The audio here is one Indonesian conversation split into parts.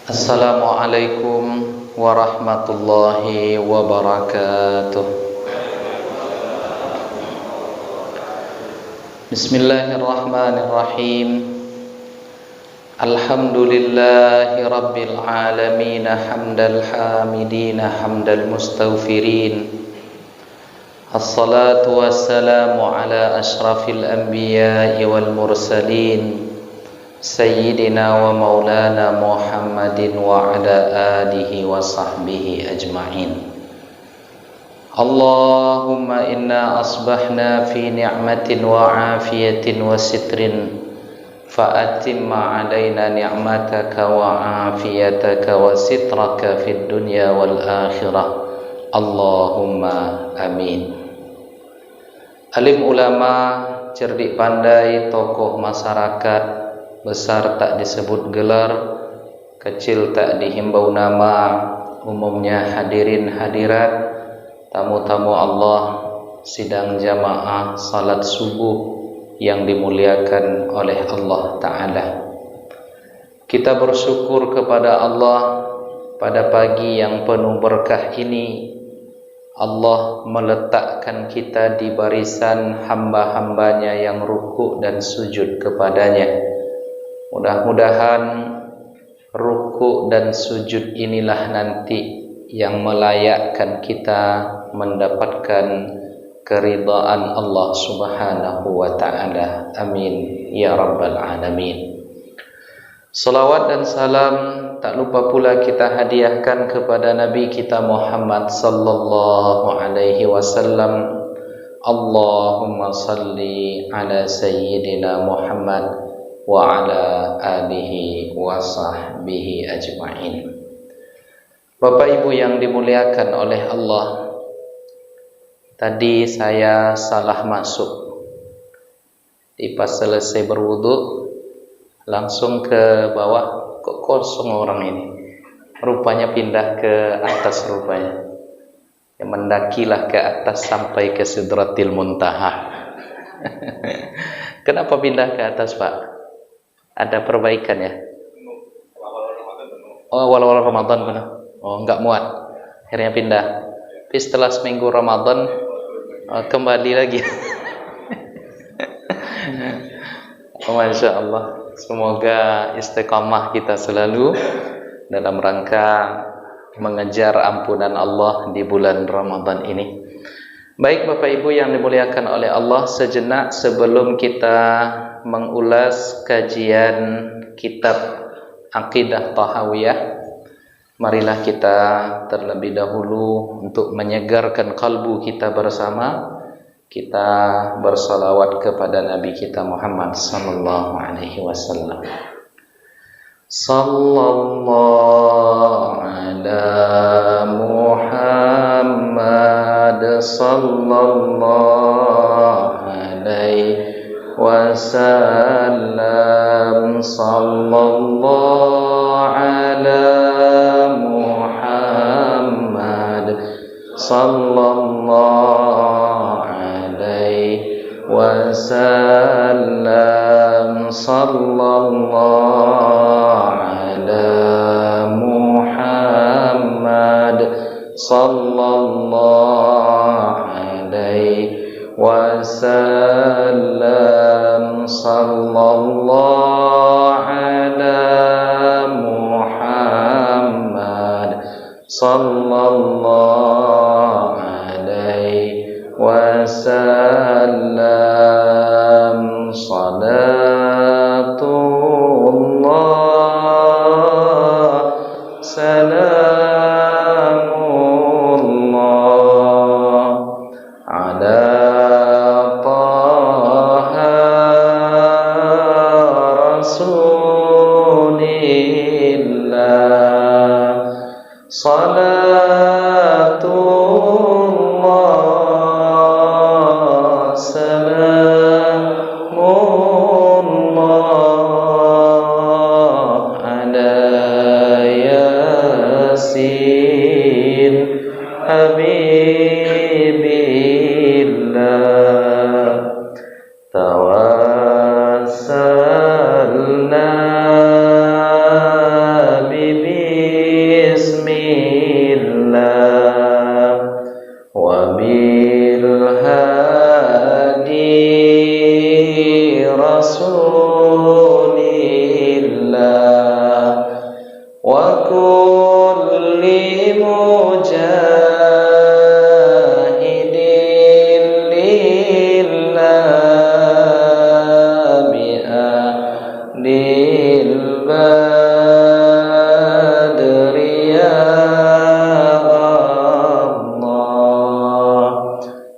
Assalamualaikum warahmatullahi wabarakatuh. Bismillahirrahmanirrahim. Alhamdulillahi rabbil alamin, hamdal hamidin, hamdal mustaghfirin. Assalatu wassalamu ala asyrafil anbiya'i wal mursalin, Sayyidina wa maulana Muhammadin wa ala alihi wa sahbihi ajma'in. Allahumma inna asbahna fi ni'matin wa afiyatin wa sitrin, fa'atimma alaina ni'mataka wa afiyataka wa sitraka fid dunya wal akhirah. Allahumma amin. Alim ulama, cerdik pandai, tokoh masyarakat, besar tak disebut gelar, kecil tak dihimbau nama, umumnya hadirin hadirat, tamu-tamu Allah, sidang jamaah salat subuh yang dimuliakan oleh Allah Ta'ala. Kita bersyukur kepada Allah pada pagi yang penuh berkah ini. Allah meletakkan kita di barisan hamba-hambanya yang rukuk dan sujud kepadanya. Mudah-mudahan rukuk dan sujud inilah nanti yang melayakkan kita mendapatkan keridhaan Allah Subhanahu wa ta'ala. Amin ya rabbal alamin. Salawat dan salam tak lupa pula kita hadiahkan kepada Nabi kita Muhammad sallallahu alaihi wasallam. Allahumma salli ala sayyidina Muhammad wa ala alihi wa sahbihi ajma'in. Bapak Ibu yang dimuliakan oleh Allah, tadi saya salah masuk. Pas selesai berwudu langsung ke bawah, kok kosong orang ini. Rupanya pindah ke atas rupanya. Ya, mendakilah ke atas sampai ke Sidratil Muntaha. Kenapa pindah ke atas, Pak? Ada perbaikan ya? Oh, awal-awal Ramadan benar. Oh, enggak muat. Akhirnya pindah. Tapi setelah seminggu Ramadan kembali lagi. Oh, Masya Allah. Semoga istiqamah kita selalu dalam rangka mengejar ampunan Allah di bulan Ramadan ini. Baik Bapak Ibu yang dimuliakan oleh Allah, sejenak sebelum kita mengulas kajian kitab Aqidah Tahawiyah, marilah kita terlebih dahulu untuk menyegarkan kalbu kita bersama, kita bersalawat kepada Nabi kita Muhammad sallallahu alaihi wasallam. Sallallahu ala Muhammad sallallahu alaihi wasallam. Sallallahu ala Muhammad sallallahu alaihi wasallam. Sallallahu ala Muhammad sallallahu alaihi wasallam. Sallallahu ala Muhammad sallallahu alaihi wasallam. Salatullah salamullah ala salatullah salamullah ala yasin habibillah. Tawassalna bibi وكل مجاهد لله بأهل البدر يا الله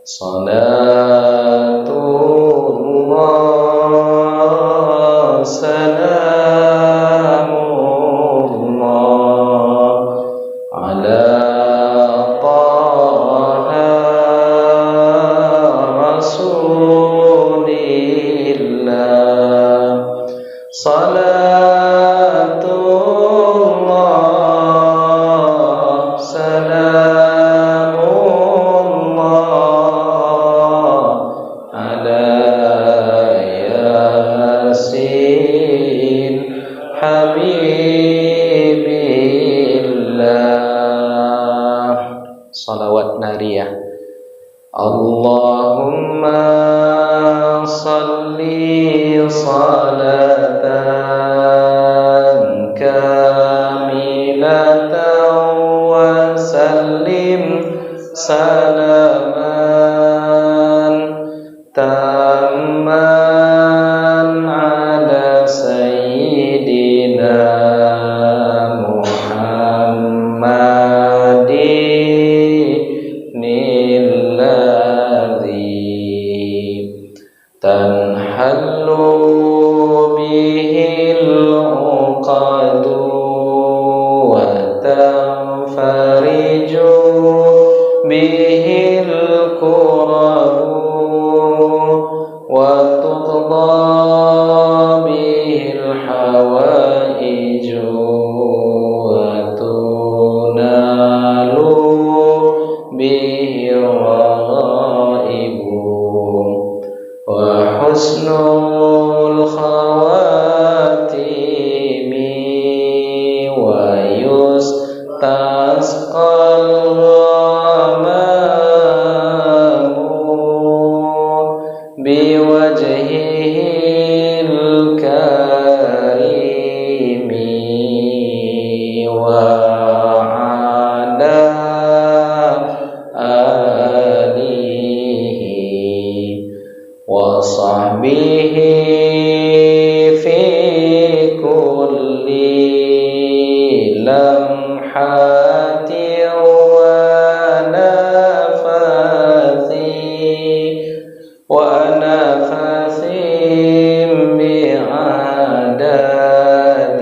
صلاة الله سلام الله على طه رسول الله صلاة الله سلام الله على ياسين حبيب الله صلوات نارية اللهم صل صلاة كاملة وسلم سلاما تاما على سيدنا محمد الذي تنحل به العقد وتنفرج به الكرب وتقضى به الحوائج وتنال به الرغائب وحسن الخواتيم ويستسقى الغمام بوجهه الكريم وعلى آله وصحبه في كل لمحة ونفث بعدد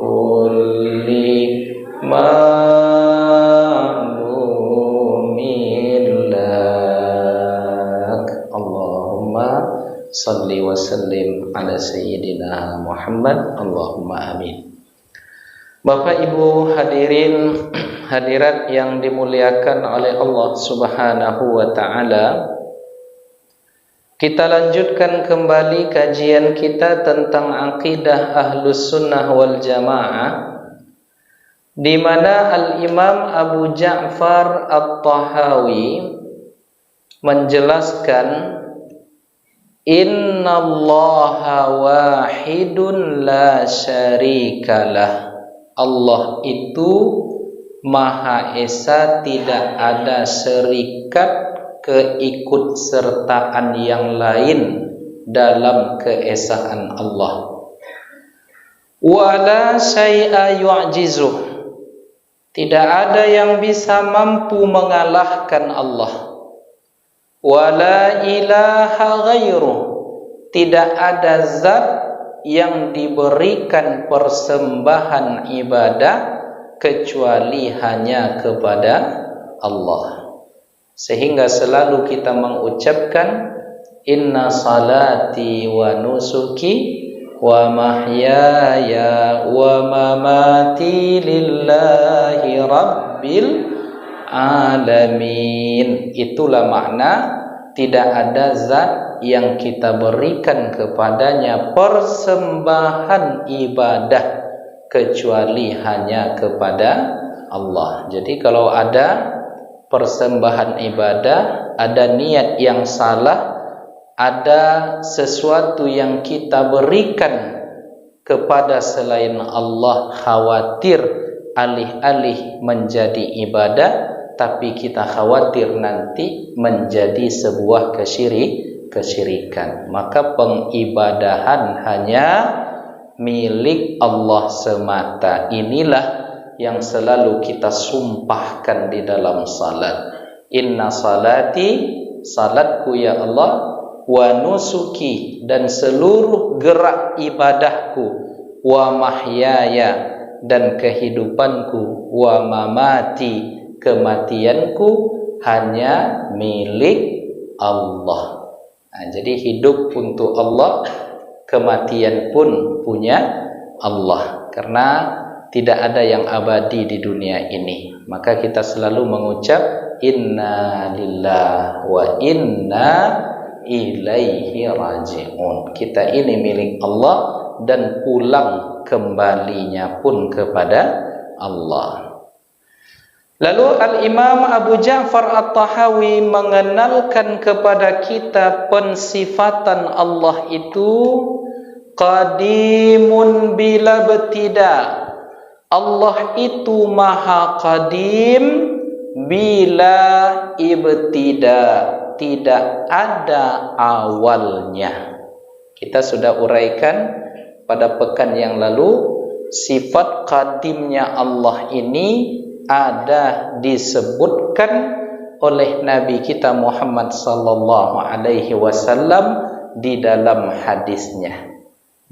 كل معلوم لك اللهم صل وسلم على سيدنا Muhammad Allahumma amin. Bapak Ibu hadirin hadirat yang dimuliakan oleh Allah Subhanahu wa taala, kita lanjutkan kembali kajian kita tentang akidah Ahlus Sunnah wal Jamaah, di mana Al-Imam Abu Ja'far At-Tahawi menjelaskan innallaha wahidun la syarikalah. Allah itu Maha Esa, tidak ada serikat keikutsertaan yang lain dalam keesaan Allah. Wala syai'a yu'jizuh, tidak ada yang bisa mampu mengalahkan Allah. Wala ilaha ghairuh, tidak ada zat yang diberikan persembahan ibadah kecuali hanya kepada Allah. Sehingga selalu kita mengucapkan inna salati wa nusuki wa mahyaya wa mamati lillahi rabbil alamin. Itulah makna tidak ada zat yang kita berikan kepadanya persembahan ibadah kecuali hanya kepada Allah. Jadi kalau ada persembahan ibadah, ada niat yang salah, ada sesuatu yang kita berikan kepada selain Allah, khawatir alih-alih menjadi ibadah, tapi kita khawatir nanti menjadi sebuah kesyirikan. Maka pengibadahan hanya milik Allah semata. Inilah yang selalu kita sumpahkan di dalam salat. Inna salati, salatku ya Allah, wa nusuki, dan seluruh gerak ibadahku, wa mahyaya, dan kehidupanku, wa mamati, kematianku, hanya milik Allah. Nah, jadi hidup untuk Allah, kematian pun punya Allah, karena tidak ada yang abadi di dunia ini. Maka kita selalu mengucap inna lillahi wa inna ilaihi raji'un. Kita ini milik Allah dan pulang kembalinya pun kepada Allah. Lalu Al-Imam Abu Ja'far At-Tahawi mengenalkan kepada kita pensifatan Allah itu qadimun bila betida. Allah itu maha qadim bila ibtida, tidak ada awalnya. Kita sudah uraikan pada pekan yang lalu, sifat qadimnya Allah ini ada disebutkan oleh Nabi kita Muhammad sallallahu alaihi wasallam di dalam hadisnya.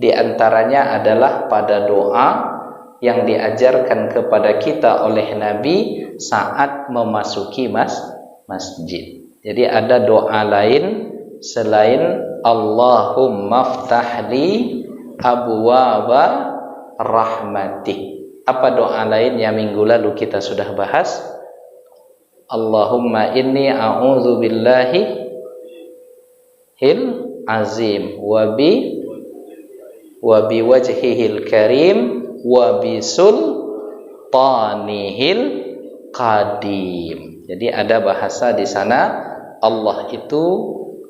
Di antaranya adalah pada doa yang diajarkan kepada kita oleh Nabi saat memasuki masjid. Jadi ada doa lain selain Allahumma ftahli abwaaba rahmatik. Apa doa lain yang minggu lalu kita sudah bahas? Allahumma inni a'udzu billahi hil azim wa bi wajhihil karim wa bi sultanihil qadim. Jadi ada bahasa di sana, Allah itu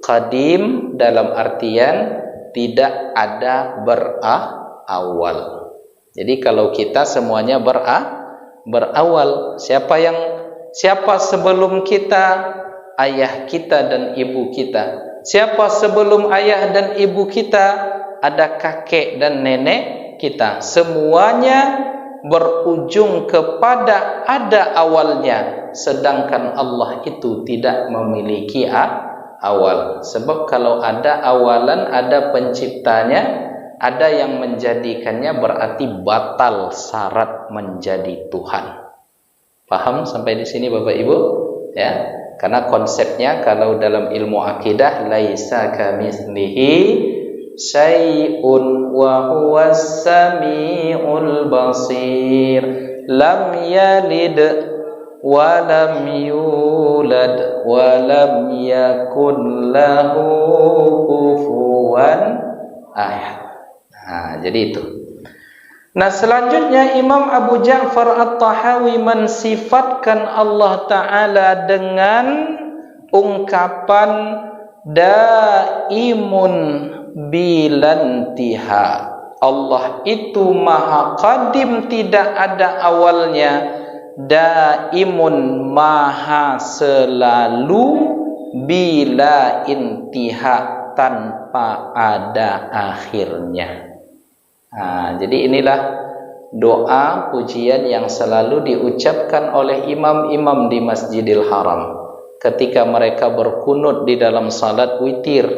qadim dalam artian tidak ada berawal. Jadi kalau kita semuanya berawal. Siapa sebelum kita? Ayah kita dan ibu kita. Siapa sebelum ayah dan ibu kita? Ada kakek dan nenek kita. Semuanya berujung kepada ada awalnya, sedangkan Allah itu tidak memiliki awal. Sebab kalau ada awalan, ada penciptanya, ada yang menjadikannya, berarti batal syarat menjadi Tuhan. Paham sampai di sini Bapak Ibu? Ya, karena konsepnya kalau dalam ilmu akidah, laisa kamitslihi syai'un wa huwas sami'ul basir, lam yalid wa lam yulad wa lam yakun lahu kufuwan ahad. Nah, jadi itu. Nah, selanjutnya Imam Abu Ja'far At-Tahawi mensifatkan Allah Ta'ala dengan ungkapan daimun bilantiha. Allah itu maha qadim, tidak ada awalnya. Daimun, maha selalu. Bila intiha, tanpa ada akhirnya. Nah, jadi inilah doa pujian yang selalu diucapkan oleh imam-imam di Masjidil Haram ketika mereka berkunut di dalam salat witir.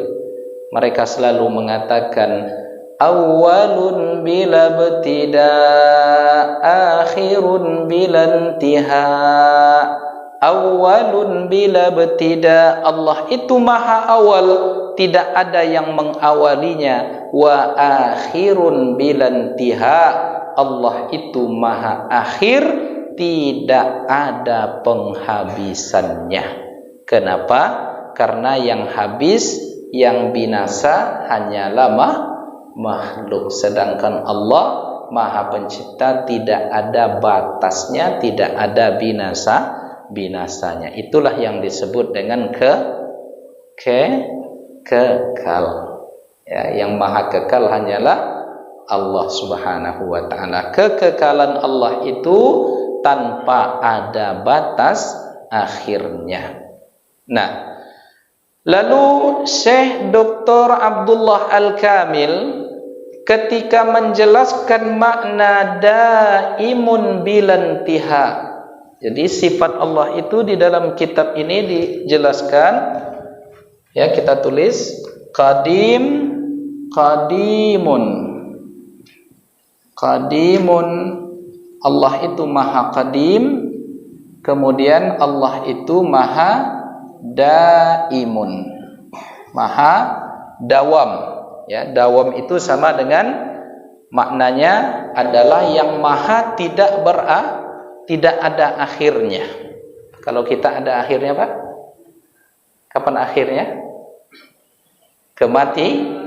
Mereka selalu mengatakan awwalun bila ibtida, akhirun bila intiha. Awwalun bila ibtida, Allah itu maha awal, tidak ada yang mengawalinya. Wa akhirun bila intiha, Allah itu maha akhir, tidak ada penghabisannya. Kenapa? Karena yang habis, yang binasa hanyalah makhluk, sedangkan Allah maha pencipta, tidak ada batasnya, tidak ada binasanya. Itulah yang disebut dengan kekal. Ya, yang maha kekal hanyalah Allah Subhanahu wa taala. Kekekalan Allah itu tanpa ada batas akhirnya. Nah, lalu Syekh Dr. Abdullah Al-Kamil ketika menjelaskan makna daimun bilantiha. Jadi sifat Allah itu di dalam kitab ini dijelaskan, ya kita tulis qadim, qadimun. Qadimun, Allah itu maha qadim, kemudian Allah itu maha daimun, maha dawam. Ya, dawam itu sama dengan maknanya adalah yang maha tidak ada akhirnya. Kalau kita ada akhirnya, Pak? Kapan akhirnya? Kematian.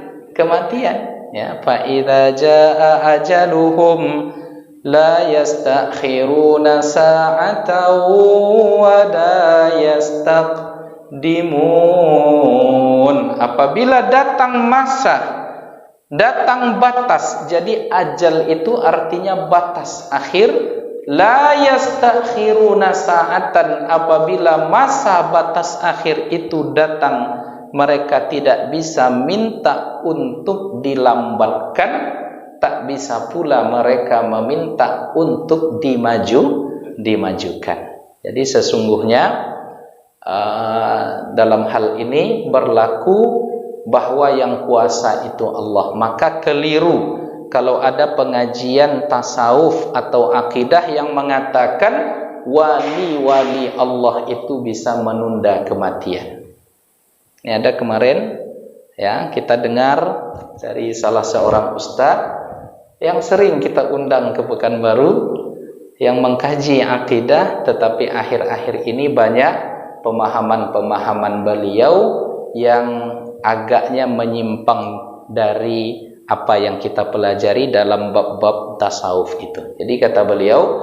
Ya, fa idza jaa ajaluhum la yastakhiruna sa'atan wa la yastaqdimun. Apabila datang masa, datang batas. Jadi ajal itu artinya batas akhir. La yastakhiruna sa'atan, apabila masa batas akhir itu datang, mereka tidak bisa minta untuk dilambatkan, tak bisa pula mereka meminta untuk dimajukan. Jadi sesungguhnya dalam hal ini berlaku bahwa yang kuasa itu Allah. Maka keliru kalau ada pengajian tasawuf atau akidah yang mengatakan wali-wali Allah itu bisa menunda kematian. Ini ada kemarin, ya, kita dengar dari salah seorang ustaz yang sering kita undang ke Pekanbaru, yang mengkaji akidah, tetapi akhir-akhir ini banyak pemahaman-pemahaman beliau yang agaknya menyimpang dari apa yang kita pelajari dalam bab-bab tasawuf itu. Jadi kata beliau,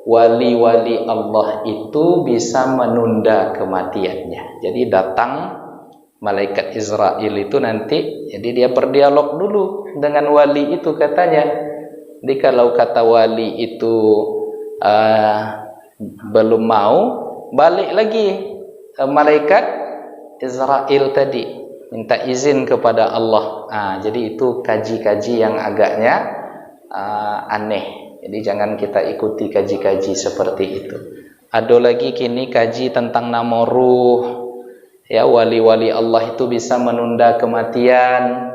wali-wali Allah itu bisa menunda kematiannya. Jadi datang malaikat Israel itu nanti, jadi dia berdialog dulu dengan wali itu katanya. Jadi kalau kata wali itu belum mau, balik lagi malaikat Israel tadi minta izin kepada Allah. Jadi itu kaji-kaji yang agaknya aneh. Jadi jangan kita ikuti kaji-kaji seperti itu. Ada lagi kini kaji tentang nama ruh. Ya, wali-wali Allah itu bisa menunda kematian.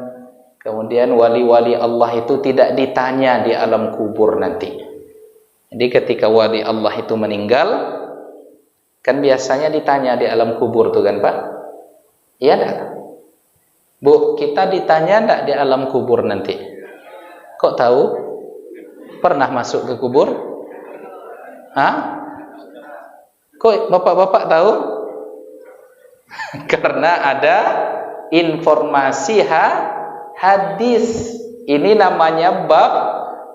Kemudian wali-wali Allah itu tidak ditanya di alam kubur nanti. Jadi ketika wali Allah itu meninggal, kan biasanya ditanya di alam kubur tuh kan, Pak? Iya enggak? Bu, kita ditanya enggak di alam kubur nanti? Kok tahu? Pernah masuk ke kubur? Kok bapak-bapak tahu? Karena ada informasi hadis. Ini namanya bab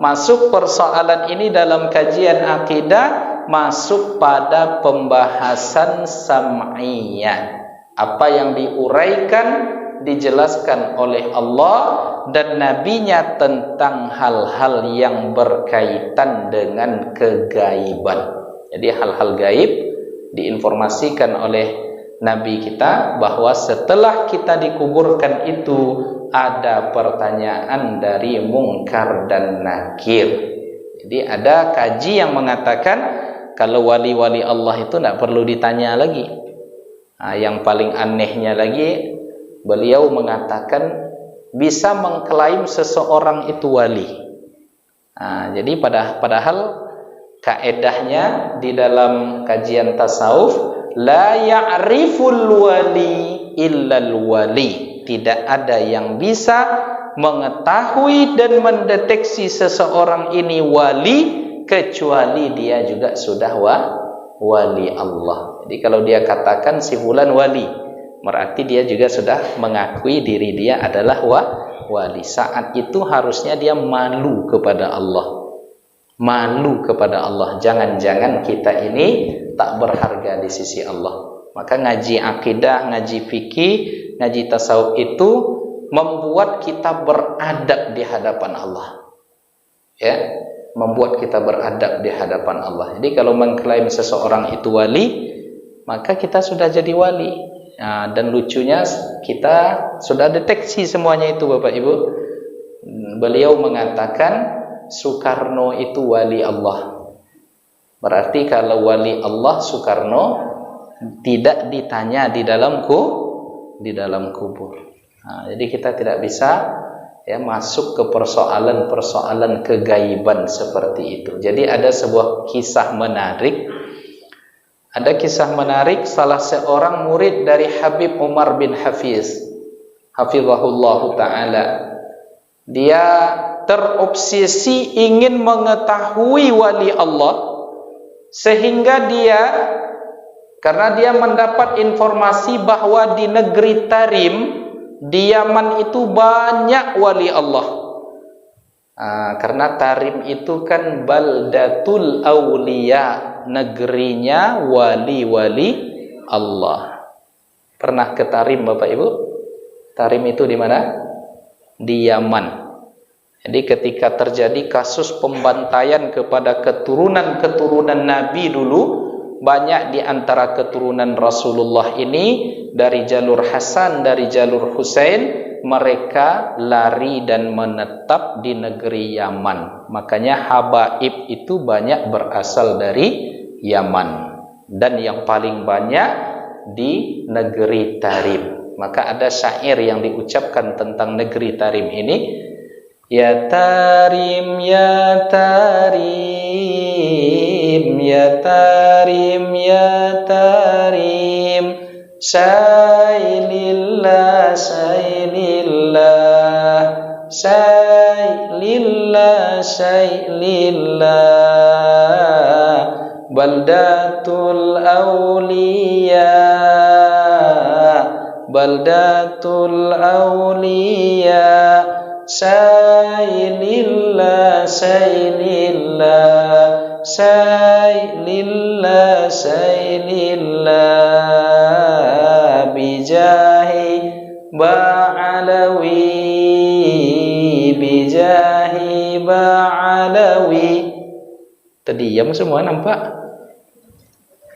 masuk persoalan ini dalam kajian akidah, masuk pada pembahasan sam'iyah. Apa yang diuraikan, dijelaskan oleh Allah dan nabinya tentang hal-hal yang berkaitan dengan kegaiban. Jadi hal-hal gaib diinformasikan oleh Nabi kita bahwa setelah kita dikuburkan itu ada pertanyaan dari mungkar dan nakir. Jadi ada kaji yang mengatakan kalau wali-wali Allah itu tidak perlu ditanya lagi. Yang paling anehnya lagi, beliau mengatakan bisa mengklaim seseorang itu wali. Jadi padahal kaedahnya di dalam kajian tasawuf, la ya'riful wali illal wali. Tidak ada yang bisa mengetahui dan mendeteksi seseorang ini wali kecuali dia juga sudah wali Allah. Jadi kalau dia katakan si fulan wali, berarti dia juga sudah mengakui diri dia adalah wali. Saat itu harusnya dia malu kepada Allah. Malu kepada Allah. Jangan-jangan kita ini tak berharga di sisi Allah. Maka ngaji akidah, ngaji fikih, ngaji tasawuf itu membuat kita beradab di hadapan Allah. ya, membuat kita beradab di hadapan Allah. Jadi kalau mengklaim seseorang itu wali, maka kita sudah jadi wali. Nah, dan lucunya kita sudah deteksi semuanya itu Bapak Ibu. Beliau mengatakan Soekarno itu wali Allah. Berarti kalau wali Allah Soekarno tidak ditanya di dalam kubur. Nah, jadi kita tidak bisa ya masuk ke persoalan-persoalan kegaiban seperti itu. Jadi ada sebuah kisah menarik. Ada kisah menarik salah seorang murid dari Habib Umar bin Hafiz, hafizahullahu taala. Dia terobsesi ingin mengetahui wali Allah, sehingga karena dia mendapat informasi bahwa di negeri Tarim di Yaman itu banyak wali Allah. Karena Tarim itu kan baldatul auliya, negerinya wali-wali Allah. Pernah ke Tarim Bapak Ibu? Tarim itu di mana? Di Yaman. Jadi ketika terjadi kasus pembantaian kepada keturunan-keturunan Nabi dulu, banyak di antara keturunan Rasulullah ini dari jalur Hasan, dari jalur Husain, mereka lari dan menetap di negeri Yaman. Makanya habaib itu banyak berasal dari Yaman, dan yang paling banyak di negeri Tarim. Maka ada syair yang diucapkan tentang negeri Tarim ini, ya Tarim, ya Tarim, ya Tarim, ya Tarim, Syailillah, Syailillah, Syailillah, Syailillah, Baldatul Awliya, Baldatul Awliya, Syailillah, Syailillah, Syailillah, Syailillah, Bijahi Ba'alawi, Bijahi Ba'alawi. Terdiam semua nampak.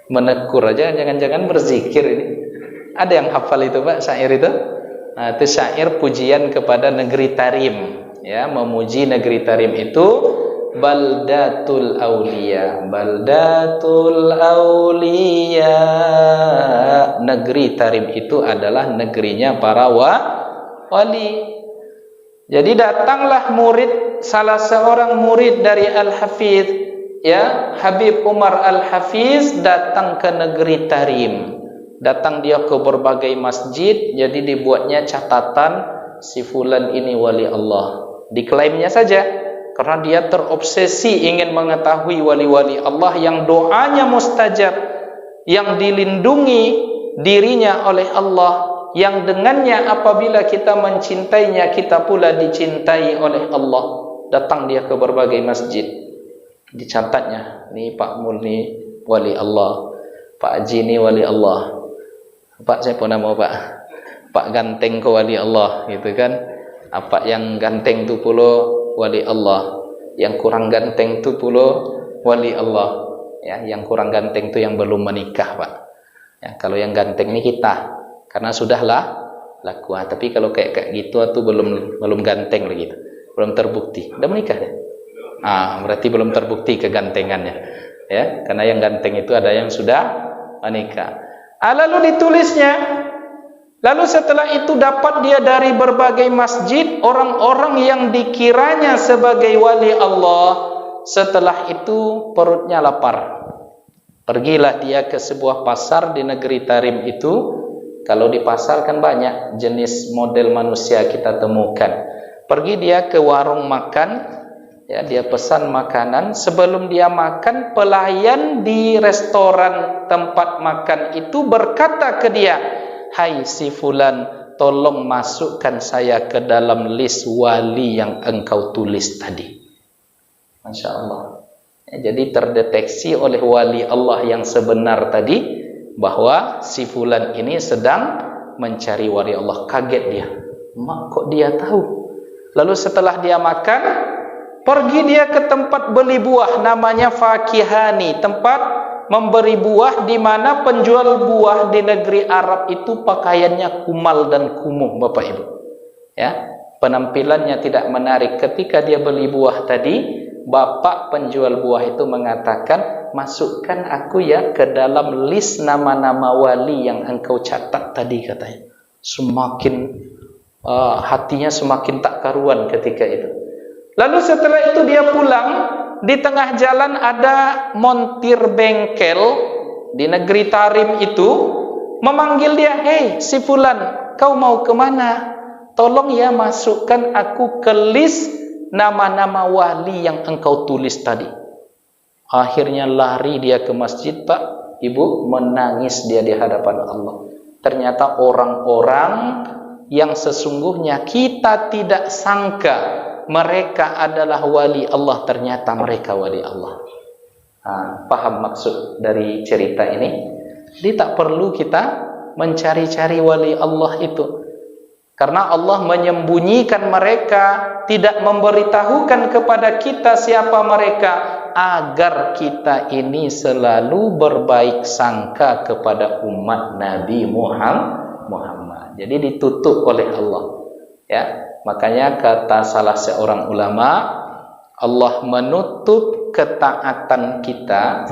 Menekur aja, jangan-jangan berzikir ini. Ada yang hafal itu Pak, syair itu? Nah, itu syair pujian kepada negeri Tarim, ya, memuji negeri Tarim itu baldatul auliya, baldatul auliya. Negeri Tarim itu adalah negerinya para wali. Jadi datanglah salah seorang murid dari Al-Hafiz, ya, Habib Umar Al-Hafiz datang ke negeri Tarim. Datang dia ke berbagai masjid, jadi dibuatnya catatan si fulan ini wali Allah. Diklaimnya saja karena dia terobsesi ingin mengetahui wali-wali Allah yang doanya mustajab, yang dilindungi dirinya oleh Allah, yang dengannya apabila kita mencintainya kita pula dicintai oleh Allah. Datang dia ke berbagai masjid, dicatatnya, nih Pak Mul nih wali Allah, Pak Haji nih wali Allah, Pak siapa nama Pak Ganteng ke wali Allah, gitu kan. Apa yang ganteng tu pula wali Allah, yang kurang ganteng tu pula wali Allah, ya. Yang kurang ganteng tu yang belum menikah Pak, ya. Kalau yang ganteng ni kita, karena sudahlah laku. Tapi kalau kayak gitu tu belum ganteng lagi, belum terbukti. Udah menikah deh. Berarti belum terbukti kegantengannya, ya. Karena yang ganteng itu ada yang sudah menikah. Lalu ditulisnya, lalu setelah itu dapat dia dari berbagai masjid orang-orang yang dikiranya sebagai wali Allah. Setelah itu perutnya lapar. Pergilah dia ke sebuah pasar di negeri Tarim itu. Kalau di pasar kan banyak jenis model manusia kita temukan. Pergi dia ke warung makan, ya, dia pesan makanan. Sebelum dia makan, pelayan di restoran tempat makan itu berkata ke dia, hai si fulan, tolong masukkan saya ke dalam list wali yang engkau tulis tadi. Masya Allah, ya, jadi terdeteksi oleh wali Allah yang sebenar tadi bahwa si fulan ini sedang mencari wali Allah. Kaget dia, mak kok dia tahu? Lalu setelah dia makan, Pergi dia ke tempat beli buah namanya Fakihani, tempat memberi buah di mana penjual buah di negeri Arab itu pakaiannya kumal dan kumuh, Bapak Ibu. Ya, penampilannya tidak menarik. Ketika dia beli buah tadi, bapak penjual buah itu mengatakan, masukkan aku ya ke dalam list nama-nama wali yang engkau catat tadi, katanya. Semakin hatinya semakin tak karuan ketika itu. Lalu setelah itu dia pulang, di tengah jalan ada montir bengkel di negeri Tarim itu memanggil dia, "Hei si fulan, kau mau kemana? Tolong ya masukkan aku ke list nama-nama wali yang engkau tulis tadi." Akhirnya lari dia ke masjid, Pak, Ibu, menangis dia di hadapan Allah. Ternyata orang-orang yang sesungguhnya kita tidak sangka mereka adalah wali Allah, ternyata mereka wali Allah. Paham maksud dari cerita ini? Jadi tak perlu kita mencari-cari wali Allah itu, karena Allah menyembunyikan mereka, tidak memberitahukan kepada kita siapa mereka, agar kita ini selalu berbaik sangka kepada umat Nabi Muhammad. Jadi ditutup oleh Allah, ya. Makanya kata salah seorang ulama, Allah menutup ketaatan kita.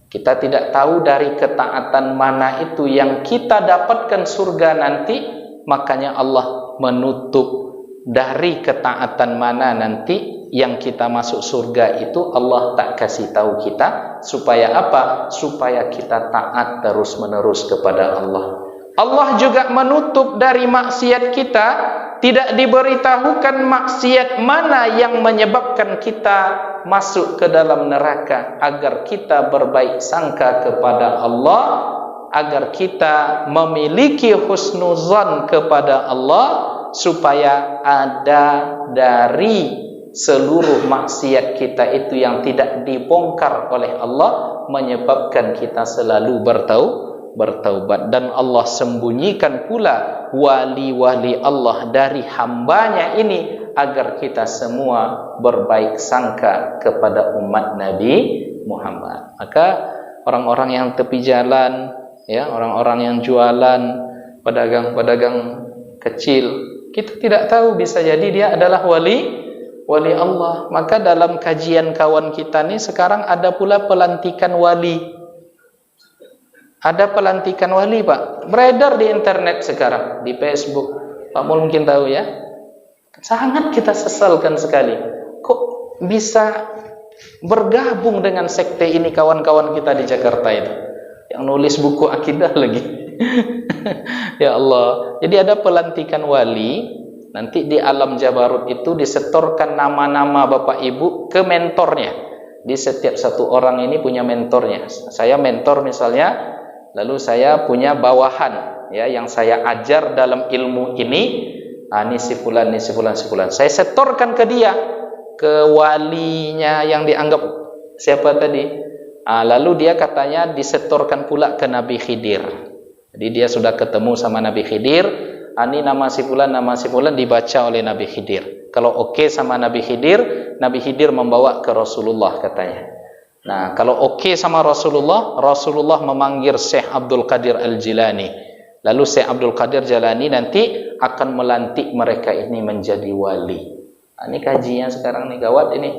Kita tidak tahu dari ketaatan mana itu yang kita dapatkan surga nanti. Makanya Allah menutup dari ketaatan mana nanti yang kita masuk surga itu. Allah tak kasih tahu kita. Supaya apa? Supaya kita taat terus menerus kepada Allah. Allah juga menutup dari maksiat kita. Tidak diberitahukan maksiat mana yang menyebabkan kita masuk ke dalam neraka, agar kita berbaik sangka kepada Allah, agar kita memiliki husnuzan kepada Allah, supaya ada dari seluruh maksiat kita itu yang tidak dibongkar oleh Allah, menyebabkan kita selalu bertaubat. Dan Allah sembunyikan pula wali-wali Allah dari hambanya ini, agar kita semua berbaik sangka kepada umat Nabi Muhammad. Maka orang-orang yang tepi jalan, ya, orang-orang yang jualan, pedagang-pedagang kecil, kita tidak tahu, bisa jadi dia adalah wali Allah. Maka dalam kajian kawan kita nih sekarang ada pula pelantikan wali. Ada pelantikan wali, Pak. Beredar di internet sekarang, di Facebook. Pak Mul mungkin tahu ya. Sangat kita sesalkan sekali. Kok bisa bergabung dengan sekte ini kawan-kawan kita di Jakarta itu, yang nulis buku akidah lagi. Ya Allah. Jadi ada pelantikan wali. Nanti di alam Jabarut itu disetorkan nama-nama Bapak Ibu ke mentornya. Di setiap satu orang ini punya mentornya. Saya mentor misalnya, lalu saya punya bawahan, ya, yang saya ajar dalam ilmu ini. Ini si fulan, ini si fulan, si fulan. Saya setorkan ke dia, ke walinya yang dianggap siapa tadi. Lalu dia katanya disetorkan pula ke Nabi Khidir. Jadi dia sudah ketemu sama Nabi Khidir. Ini nama si fulan dibaca oleh Nabi Khidir. Kalau oke sama Nabi Khidir membawa ke Rasulullah katanya. Nah, kalau oke sama Rasulullah memanggil Syekh Abdul Qadir Al-Jilani. Lalu Syekh Abdul Qadir Jalani nanti akan melantik mereka ini menjadi wali. Ini kajian sekarang nih, gawat ini.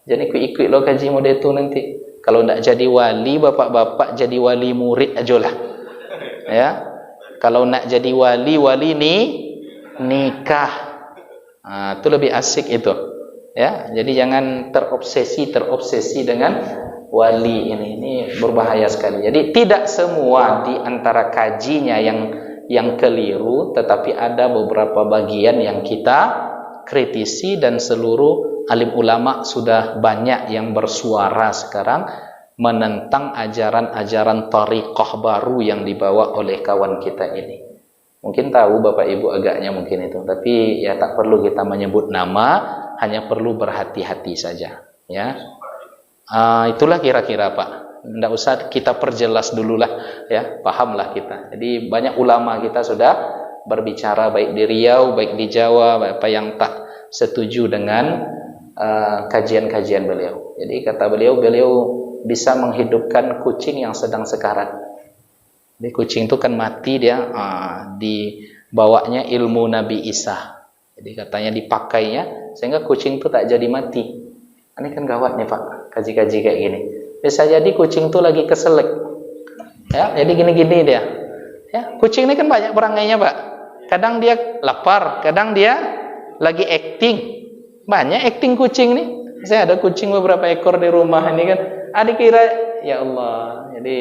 Jadi ikut lo kaji model itu nanti. Kalau tidak jadi wali, bapak-bapak jadi wali murid aja lah. Ya. Kalau nak jadi wali nih nikah. Itu lebih asik itu. Ya, jadi jangan terobsesi dengan wali ini. Ini berbahaya sekali. Jadi tidak semua di antara kajinya yang keliru, tetapi ada beberapa bagian yang kita kritisi, dan seluruh alim ulama sudah banyak yang bersuara sekarang menentang ajaran-ajaran tariqah baru yang dibawa oleh kawan kita ini. Mungkin tahu Bapak Ibu agaknya mungkin itu, tapi ya tak perlu kita menyebut nama, hanya perlu berhati-hati saja, ya. Itulah kira-kira Pak. Tidak usah kita perjelas dululah, ya, pahamlah kita. Jadi banyak ulama kita sudah berbicara, baik di Riau, baik di Jawa, apa yang tak setuju dengan kajian-kajian beliau. Jadi kata beliau bisa menghidupkan kucing yang sedang sekarat. Jadi kucing itu kan mati dia, dibawanya ilmu Nabi Isa. Jadi katanya dipakainya sehingga kucing itu tak jadi mati. Ini kan gawat nih Pak, kaji-kaji kayak gini. Bisa jadi kucing itu lagi keselek. Ya, jadi gini-gini dia. Ya, kucing ini kan banyak perangainya Pak. Kadang dia lapar, kadang dia lagi acting. Banyak acting kucing nih. Saya ada kucing beberapa ekor di rumah ini kan. Adik kira, ya Allah. Jadi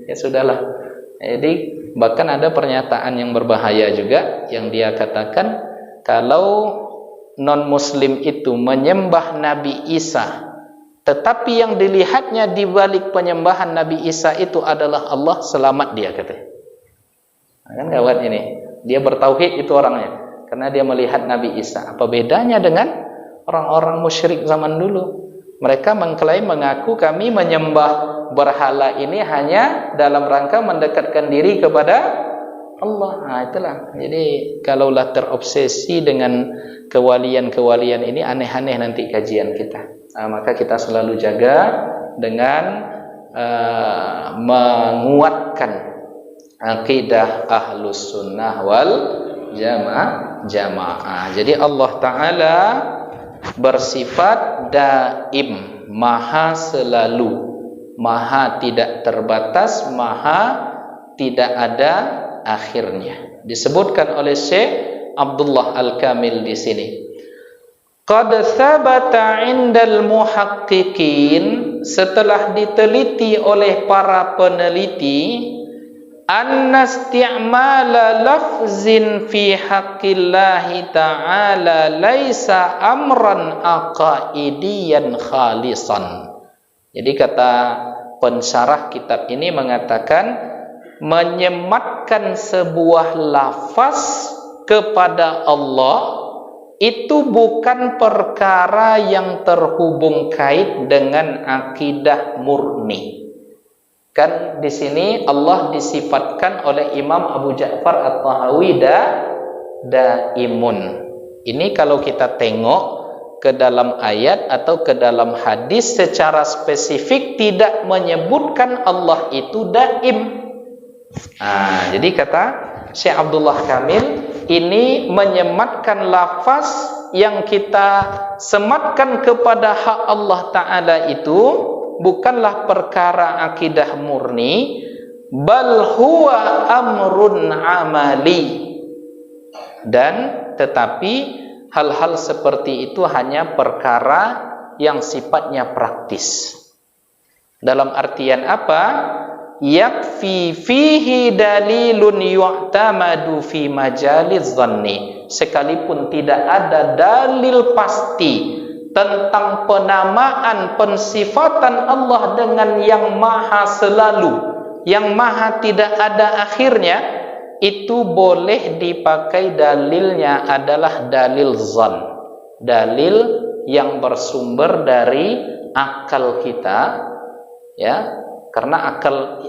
ya sudahlah. Jadi bahkan ada pernyataan yang berbahaya juga yang dia katakan kalau non muslim itu menyembah Nabi Isa, tetapi yang dilihatnya di balik penyembahan Nabi Isa itu adalah Allah, selamat dia katanya. Nah, kan gawat ini. Dia bertauhid itu orangnya karena dia melihat Nabi Isa. Apa bedanya dengan orang-orang musyrik zaman dulu? Mereka mengklaim, mengaku kami menyembah berhala ini hanya dalam rangka mendekatkan diri kepada Allah. Nah itulah. Jadi kalaulah terobsesi dengan kewalian-kewalian ini, aneh-aneh nanti kajian kita. Maka kita selalu jaga dengan menguatkan akidah ahlus sunnah wal jamaah. Jadi Allah Ta'ala bersifat daim, maha selalu, maha tidak terbatas, maha tidak ada akhirnya. Disebutkan oleh Syekh Abdullah Al-Kamil di sini. Qad thabata 'indal muhaqqiqin, setelah diteliti oleh para peneliti, anna isti'mala lafzin fi haqqillahi ta'ala laisa amran aqaidiyan khalisan. Jadi kata pensyarah kitab ini mengatakan menyematkan sebuah lafaz kepada Allah itu bukan perkara yang terhubung kait dengan akidah murni. Kan di sini Allah disifatkan oleh Imam Abu Ja'far At-Tahawi daimun. Ini kalau kita tengok ke dalam ayat atau ke dalam hadis secara spesifik tidak menyebutkan Allah itu daim. Jadi kata Syekh Abdullah Kamil, ini menyematkan lafaz yang kita sematkan kepada hak Allah Ta'ala itu bukanlah perkara akidah murni, bal huwa amrun amali, dan tetapi hal-hal seperti itu hanya perkara yang sifatnya praktis. Dalam artian apa? Yakfi fihi dalilun yu'tamadu fi majaliz zanni, sekalipun tidak ada dalil pasti tentang penamaan pensifatan Allah dengan yang maha selalu, yang maha tidak ada akhirnya, itu boleh dipakai dalilnya adalah dalil zan, dalil yang bersumber dari akal kita, ya, karena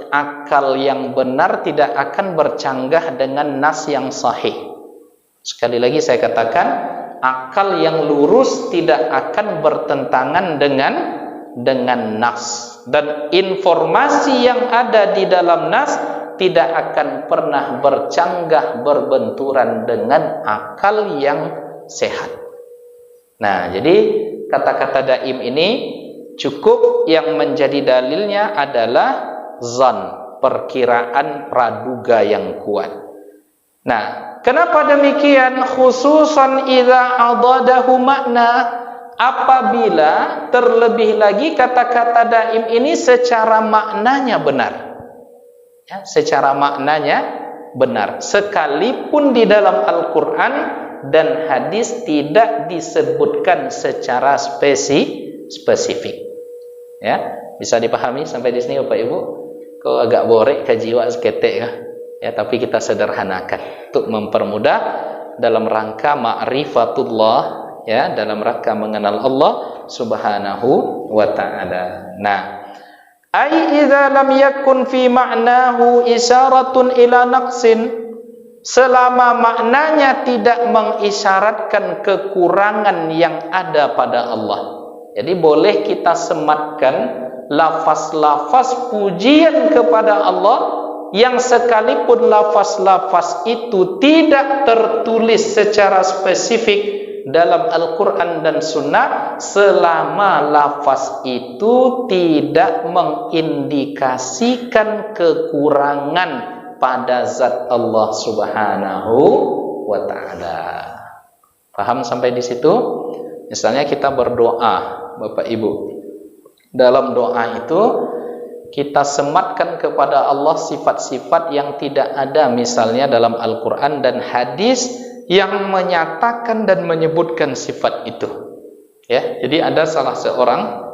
akal yang benar tidak akan bercanggah dengan nas yang sahih. Sekali lagi saya katakan, akal yang lurus tidak akan bertentangan dengan nas, dan informasi yang ada di dalam nas tidak akan pernah bercanggah berbenturan dengan akal yang sehat. Nah, jadi kata-kata daim ini cukup yang menjadi dalilnya adalah zan, perkiraan praduga yang kuat. Nah, kenapa demikian? Khususan idza adadahu makna, apabila terlebih lagi kata-kata daim ini secara maknanya benar, ya, secara maknanya benar, sekalipun di dalam Al-Quran dan hadis tidak disebutkan secara spesifik. Ya, bisa dipahami sampai di sini Bapak Ibu? Kok agak borek kajiwa seketek ya? Ya, tapi kita sederhanakan untuk mempermudah dalam rangka ma'rifatullah, ya, dalam rangka mengenal Allah Subhanahu wa ta'ala. Nah, ai idza lam yakun fi ma'nahu isyaratun ila naqsin, selama maknanya tidak mengisyaratkan kekurangan yang ada pada Allah. Jadi boleh kita sematkan lafaz-lafaz pujian kepada Allah yang sekalipun lafaz-lafaz itu tidak tertulis secara spesifik dalam Al-Quran dan Sunnah, selama lafaz itu tidak mengindikasikan kekurangan pada zat Allah Subhanahu wa ta'ala. Paham sampai di situ? Misalnya kita berdoa, Bapak Ibu. Dalam doa itu kita sematkan kepada Allah sifat-sifat yang tidak ada misalnya dalam Al-Quran dan hadis yang menyatakan dan menyebutkan sifat itu. Ya, jadi ada salah seorang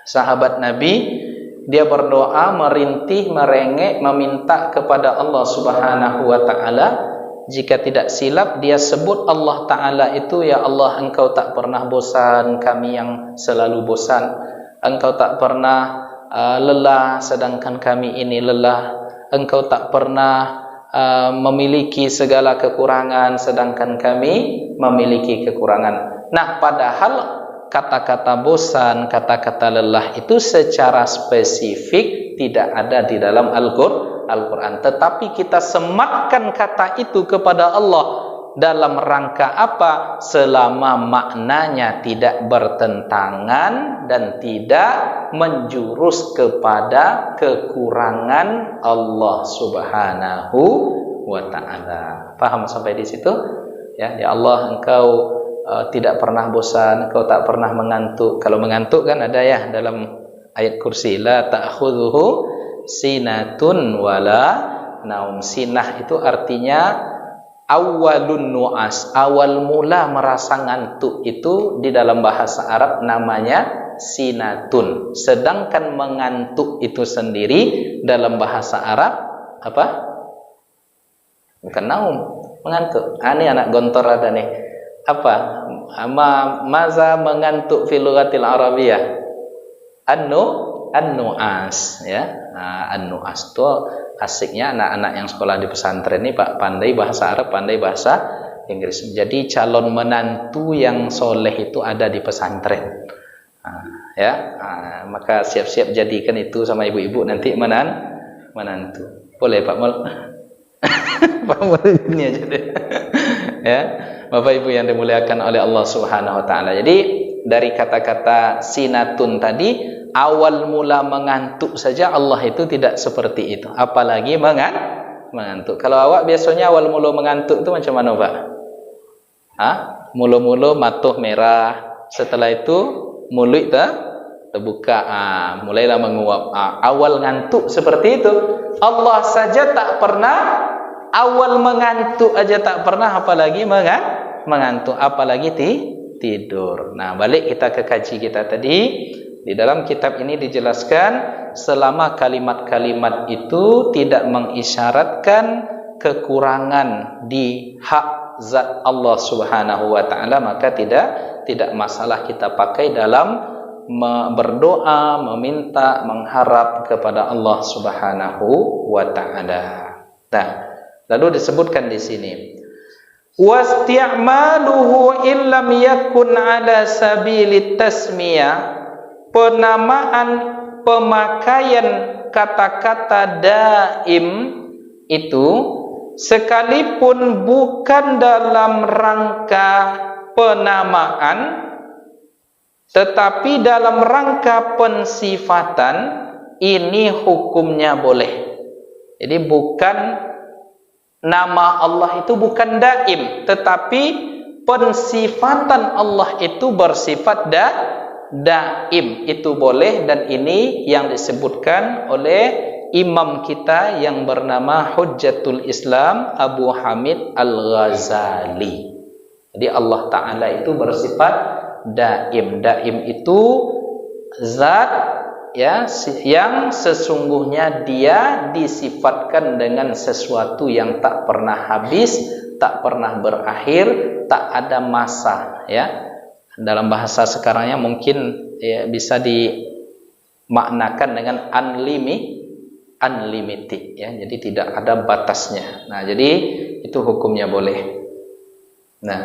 sahabat Nabi, dia berdoa, merintih, merengek, meminta kepada Allah Subhanahu wa ta'ala. Jika tidak silap, dia sebut Allah Ta'ala itu, ya Allah, Engkau tak pernah bosan, kami yang selalu bosan. Engkau tak pernah lelah, sedangkan kami ini lelah. Engkau tak pernah memiliki segala kekurangan, sedangkan kami memiliki kekurangan. Nah, padahal kata-kata bosan, kata-kata lelah itu secara spesifik tidak ada di dalam Al-Quran. Tetapi kita sematkan kata itu kepada Allah dalam rangka apa? Selama maknanya tidak bertentangan dan tidak menjurus kepada kekurangan Allah Subhanahu wa ta'ala. Paham sampai di situ? Ya Allah, Engkau tidak pernah bosan, Engkau tak pernah mengantuk. Kalau mengantuk kan ada ya dalam ayat kursi, la ta'khudhuhu sinatun wala naum. Sinah itu artinya awalun nu'as, awal mula merasa ngantuk, itu di dalam bahasa Arab namanya sinatun. Sedangkan mengantuk itu sendiri dalam bahasa Arab apa? Bukan naum, mengantuk. Ini anak gontor ada nih. Apa? Maza mengantuk fil lughatil arabiyah? An-nu'as, ya. Nah, an-nu'as itu asiknya anak-anak yang sekolah di pesantren ini Pak, pandai bahasa Arab, pandai bahasa Inggris. Jadi calon menantu yang soleh itu ada di pesantren. Maka siap-siap jadikan itu sama ibu-ibu nanti menantu. Boleh Pak Mul? Pak Mul ini aja deh. Ya, Bapak Ibu yang dimuliakan oleh Allah Subhanahu wa ta'ala. Jadi dari kata-kata sinatun tadi, awal mula mengantuk saja Allah itu tidak seperti itu, apalagi mengantuk. Kalau awak biasanya awal mula mengantuk itu macam mana Pak? Mula-mula matuh merah, setelah itu mulut terbuka, mulailah menguap. Awal ngantuk seperti itu. Allah saja tak pernah, awal mengantuk aja tak pernah, apalagi mengantuk, apalagi tidur. Nah, balik kita ke kaji kita tadi. Di dalam kitab ini dijelaskan selama kalimat-kalimat itu tidak mengisyaratkan kekurangan di hak zat Allah Subhanahu wa ta'ala, maka tidak masalah kita pakai dalam berdoa, meminta, mengharap kepada Allah Subhanahu wa ta'ala. Nah, lalu disebutkan di sini wasti'maluhu illam yakun ala sabilit tasmiyah, penamaan, pemakaian kata-kata daim itu sekalipun bukan dalam rangka penamaan tetapi dalam rangka pensifatan, ini hukumnya boleh. Jadi bukan nama Allah itu bukan daim, tetapi pensifatan Allah itu bersifat daim, itu boleh. Dan ini yang disebutkan oleh imam kita yang bernama Hujjatul Islam Abu Hamid Al-Ghazali. Jadi Allah Ta'ala itu bersifat daim. Daim itu zat ya yang sesungguhnya dia disifatkan dengan sesuatu yang tak pernah habis, tak pernah berakhir, tak ada masa, ya. Dalam bahasa sekarangnya mungkin ya, bisa dimaknakan dengan unlimited, ya. Jadi tidak ada batasnya. Nah, jadi itu hukumnya boleh. Nah,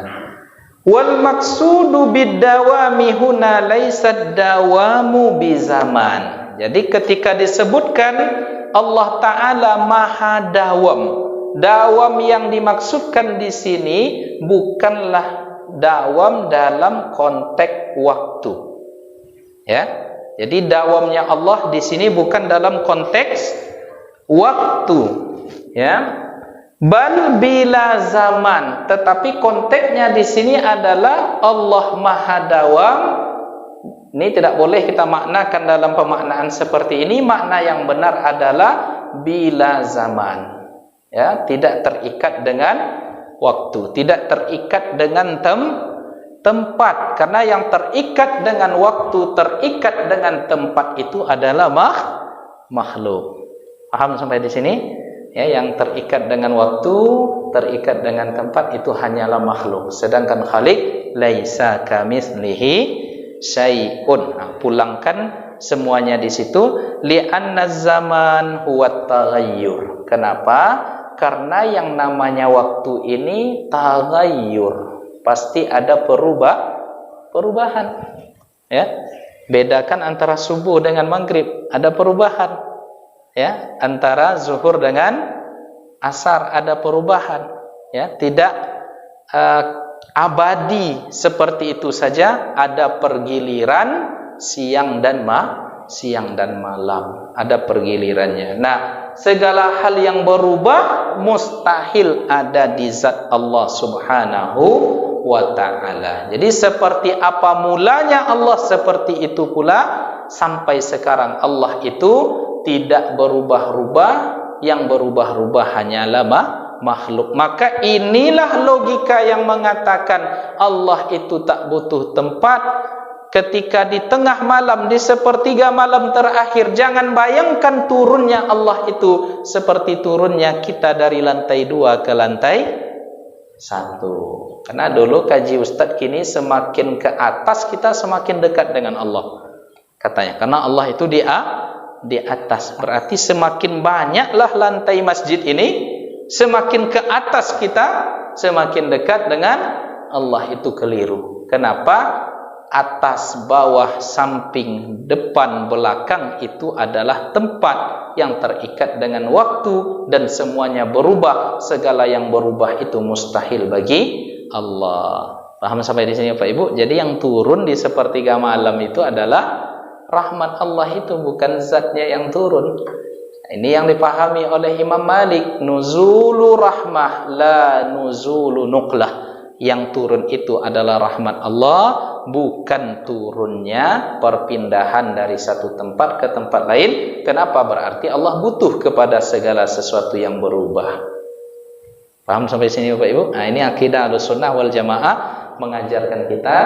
wal maksudu bid-dawami huna laisa dawamu bi zaman. Jadi ketika disebutkan Allah Ta'ala Maha Dawam, dawam yang dimaksudkan di sini bukanlah dawam dalam konteks waktu. Ya. Jadi dawamnya Allah di sini bukan dalam konteks waktu, ya. Bal bila zaman, tetapi konteksnya di sini adalah Allah Maha Dawam. Ini tidak boleh kita maknakan dalam pemaknaan seperti ini. Makna yang benar adalah bila zaman, ya, tidak terikat dengan waktu, tidak terikat dengan tempat, karena yang terikat dengan waktu, terikat dengan tempat itu adalah makhluk. Paham sampai di sini? Ya, yang terikat dengan waktu, terikat dengan tempat itu hanyalah makhluk. Sedangkan Khaliq laisa kamitslihi syai'un. Pulangkan semuanya di situ. Li'anna zaman huwa taghayyur. Kenapa? Karena yang namanya waktu ini taghayyur. Pasti ada perubahan. Ya. Bedakan antara subuh dengan maghrib, ada perubahan. Ya, antara zuhur dengan asar ada perubahan. Ya, tidak abadi seperti itu saja, ada pergiliran siang dan malam, ada pergilirannya. Nah, segala hal yang berubah mustahil ada di zat Allah Subhanahu wa ta'ala. Jadi seperti apa mulanya Allah, seperti itu pula sampai sekarang Allah itu tidak berubah-ubah. Yang berubah-ubah hanyalah makhluk. Maka inilah logika yang mengatakan Allah itu tak butuh tempat. Ketika di tengah malam, di sepertiga malam terakhir, jangan bayangkan turunnya Allah itu seperti turunnya kita dari lantai 2 ke lantai 1. Karena dulu kaji Ustadz, kini semakin ke atas kita semakin dekat dengan Allah, katanya. Karena Allah itu di atas, berarti semakin banyaklah lantai masjid ini, semakin ke atas kita semakin dekat dengan Allah. Itu keliru. Kenapa? Atas, bawah, samping, depan, belakang itu adalah tempat yang terikat dengan waktu dan semuanya berubah. Segala yang berubah itu mustahil bagi Allah. Paham sampai di sini Pak Ibu? Jadi yang turun di sepertiga malam itu adalah rahmat Allah, itu bukan zatnya yang turun. Ini yang dipahami oleh Imam Malik, nuzulu rahmah la nuzulu nuqlah. Yang turun itu adalah rahmat Allah, bukan turunnya perpindahan dari satu tempat ke tempat lain. Kenapa? Berarti Allah butuh kepada segala sesuatu yang berubah. Paham sampai sini Bapak Ibu? Nah, ini akidah Ahlussunnah wal Jamaah mengajarkan kita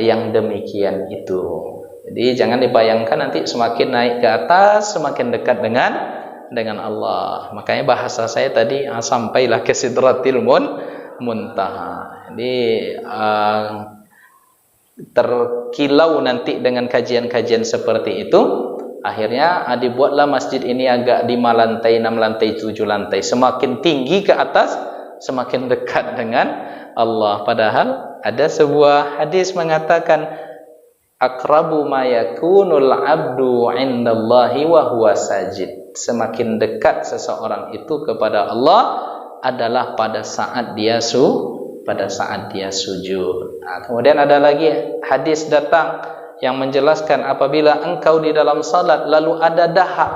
yang demikian itu. Jadi jangan dibayangkan nanti semakin naik ke atas semakin dekat dengan Allah. Makanya bahasa saya tadi sampailah ke Sidratil Muntaha. Jadi terkilau nanti dengan kajian-kajian seperti itu. Akhirnya dibuatlah masjid ini agak 5 lantai, 6 lantai, 7 lantai. Semakin tinggi ke atas semakin dekat dengan Allah. Padahal ada sebuah hadis mengatakan aqrabu ma yakunul 'abdu 'indallahi wa huwa sajid. Semakin dekat seseorang itu kepada Allah adalah pada saat dia sujud. Nah, kemudian ada lagi hadis datang yang menjelaskan apabila engkau di dalam salat lalu ada dahak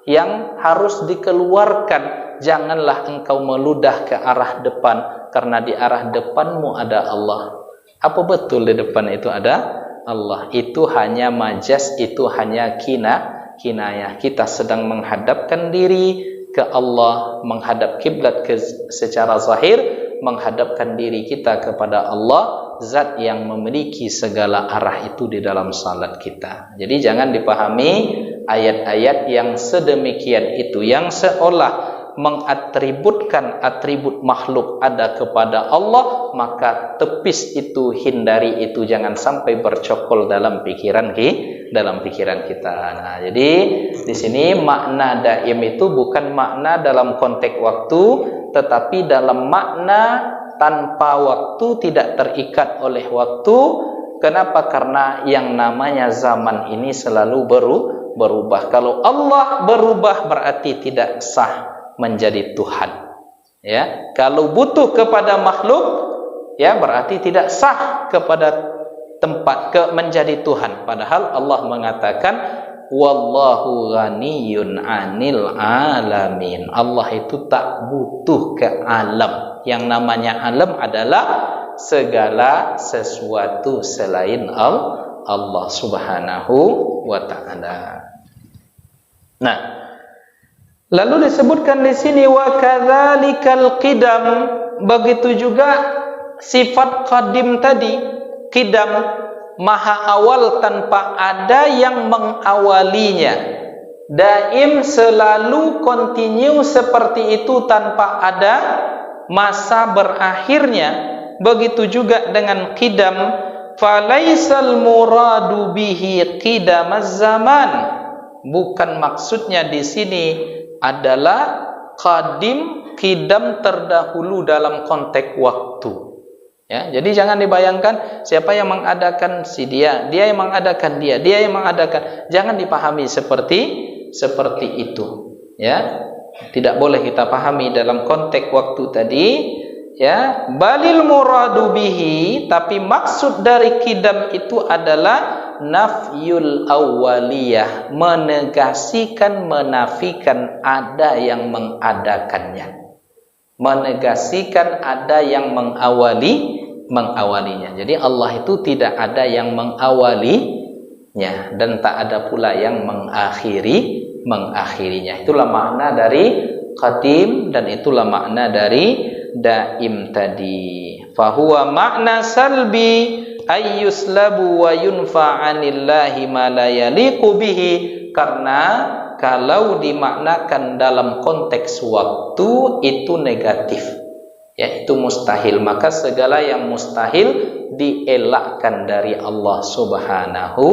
yang harus dikeluarkan, janganlah engkau meludah ke arah depan, karena di arah depanmu ada Allah. Apa betul di depan itu ada Allah? Itu hanya majas, itu hanya kinayah. Kita sedang menghadapkan diri ke Allah, menghadap kiblat secara zahir, menghadapkan diri kita kepada Allah, zat yang memiliki segala arah itu di dalam salat kita. Jadi jangan dipahami ayat-ayat yang sedemikian itu, yang seolah mengatributkan atribut makhluk ada kepada Allah, maka tepis itu, hindari itu, jangan sampai bercokol dalam pikiran kita. Nah, jadi di sini makna daim itu bukan makna dalam konteks waktu, tetapi dalam makna tanpa waktu, tidak terikat oleh waktu. Kenapa? Karena yang namanya zaman ini selalu berubah. Kalau Allah berubah berarti tidak sah menjadi Tuhan. Ya, kalau butuh kepada makhluk, ya berarti tidak sah kepada tempat menjadi Tuhan. Padahal Allah mengatakan wallahu ghaniyun 'anil alamin. Allah itu tak butuh ke alam. Yang namanya alam adalah segala sesuatu selain Allah Subhanahu wa taala. Nah, lalu disebutkan di sini wa kadzalikal qidam, begitu juga sifat qadim tadi, qidam maha awal tanpa ada yang mengawalinya, daim selalu continue seperti itu tanpa ada masa berakhirnya. Begitu juga dengan qidam, falaisal muradu bihi qidamaz zaman, bukan maksudnya di sini adalah qadim, qidam terdahulu dalam konteks waktu. Ya, jadi jangan dibayangkan siapa yang mengadakan si dia yang mengadakan dia yang mengadakan. Jangan dipahami seperti itu. Ya, tidak boleh kita pahami dalam konteks waktu tadi. Ya, balil muradu bihi, tapi maksud dari qidam itu adalah nafyul awwaliyah, menegasikan, menafikan ada yang mengadakannya, menegasikan ada yang mengawalinya. Jadi Allah itu tidak ada yang mengawalinya dan tak ada pula yang mengakhirinya. Itulah makna dari qadim dan itulah makna dari daim tadi. Fahuwa makna salbi ayyuslabu wa yunfa 'anillahi ma la yaliqu bihi, karena kalau dimaknakan dalam konteks waktu itu negatif, yaitu mustahil, maka segala yang mustahil dielakkan dari Allah Subhanahu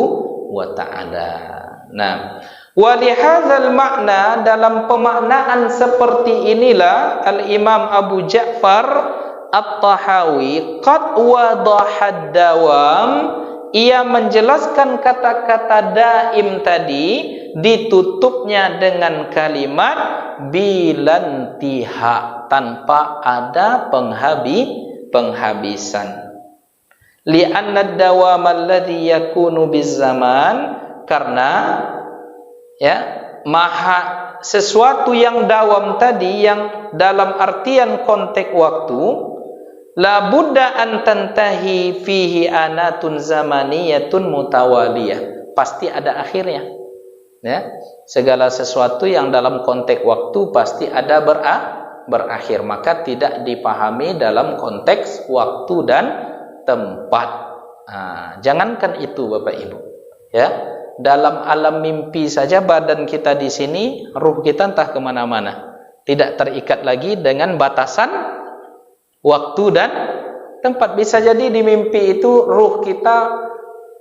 wa taala. Nah, walihadzal makna, dalam pemaknaan seperti inilah Al-Imam Abu Ja'far At-Tahawi qad wadahad dawam, ia menjelaskan kata-kata daim tadi ditutupnya dengan kalimat bilantiha, tanpa ada penghabisan. Li'anna ad-dawam alladhi yakunu bizaman, karena ya, maha sesuatu yang dawam tadi yang dalam artian konteks waktu, la budda an tantahi fihi anatun zamaniyatun mutawaliyah, pasti ada akhirnya. Ya, segala sesuatu yang dalam konteks waktu pasti ada berakhir, maka tidak dipahami dalam konteks waktu dan tempat. Jangankan itu Bapak Ibu, ya, dalam alam mimpi saja badan kita di sini, ruh kita entah kemana-mana, tidak terikat lagi dengan batasan waktu dan tempat. Bisa jadi di mimpi itu ruh kita